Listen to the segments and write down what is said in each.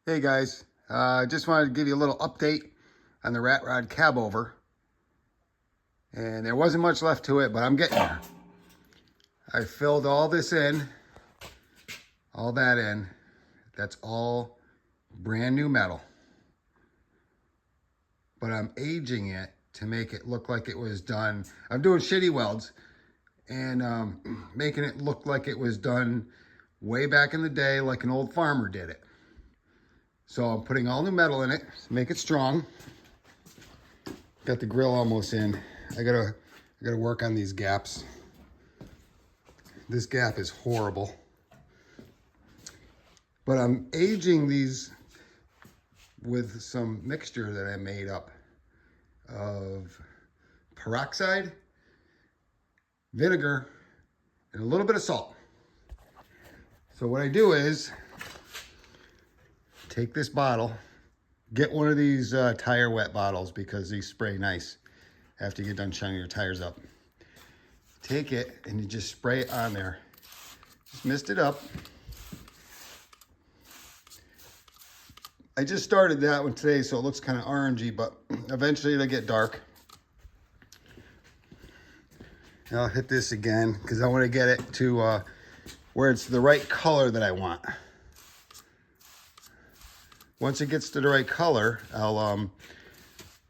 Hey guys, just wanted to give you a little update on the rat rod cab over. And there wasn't much left to it, but I'm getting there. I filled all this in, all that in. That's all brand new metal. But I'm aging it to make it look like it was done. I'm doing shitty welds and making it look like it was done way back in the day, like an old farmer did it. So I'm putting all new metal in it to make it strong. Got the grill almost in. I gotta work on these gaps. This gap is horrible. But I'm aging these with some mixture that I made up of peroxide, vinegar, and a little bit of salt. So what I do is take this bottle, get one of these tire wet bottles because these spray nice after you get done shining your tires up. Take it and you just spray it on there. Just mist it up. I just started that one today, so it looks kind of orangey, but eventually it'll get dark. And I'll hit this again because I want to get it to where it's the right color that I want. Once it gets to the right color, I'll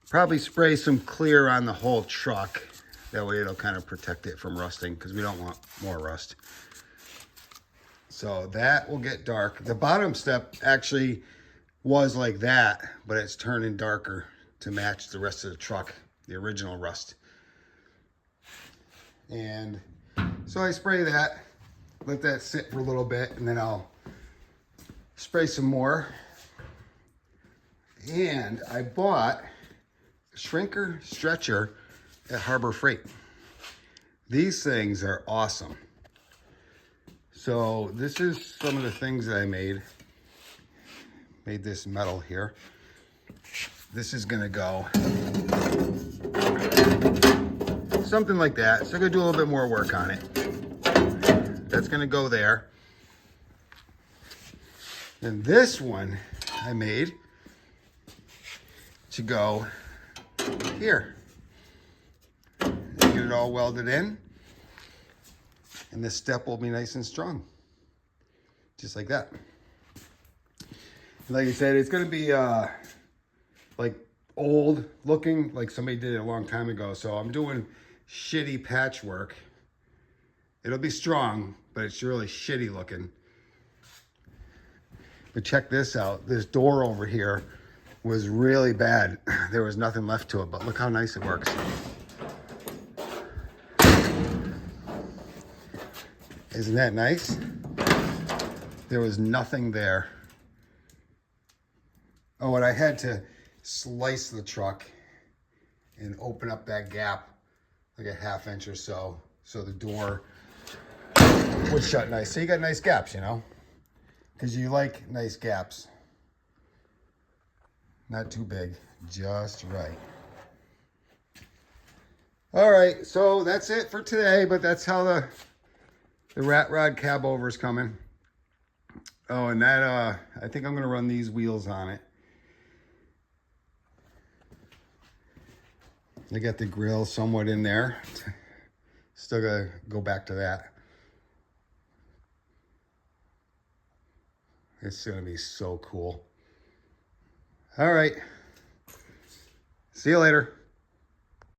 probably spray some clear on the whole truck. That way it'll kind of protect it from rusting because we don't want more rust. So that will get dark. The bottom step actually was like that, but it's turning darker to match the rest of the truck, the original rust. And so I spray that, let that sit for a little bit, and then I'll spray some more. And I bought a shrinker stretcher at Harbor Freight. These things are awesome. So this is some of the things that I made. Made this metal here. This is gonna go something like that. So I'm gonna do a little bit more work on it. That's gonna go there. And this one I made to go here. Get it all welded in. And this step will be nice and strong. Just like that. Like I said, it's gonna be like old looking, like somebody did it a long time ago. So I'm doing shitty patchwork. It'll be strong, but it's really shitty looking. But check this out. This door over here was really bad. There was nothing left to it, but look how nice it works. Isn't that nice? There was nothing there. Oh, and I had to slice the truck and open up that gap like a ½ inch or so, so the door would shut nice. So you got nice gaps, you know, because you like nice gaps. Not too big, just right. All right, so that's it for today, but that's how the rat rod cab over is coming. Oh, and that, I think I'm gonna run these wheels on it. I got the grill somewhat in there. Still gotta go back to that. It's gonna be so cool. All right. See you later.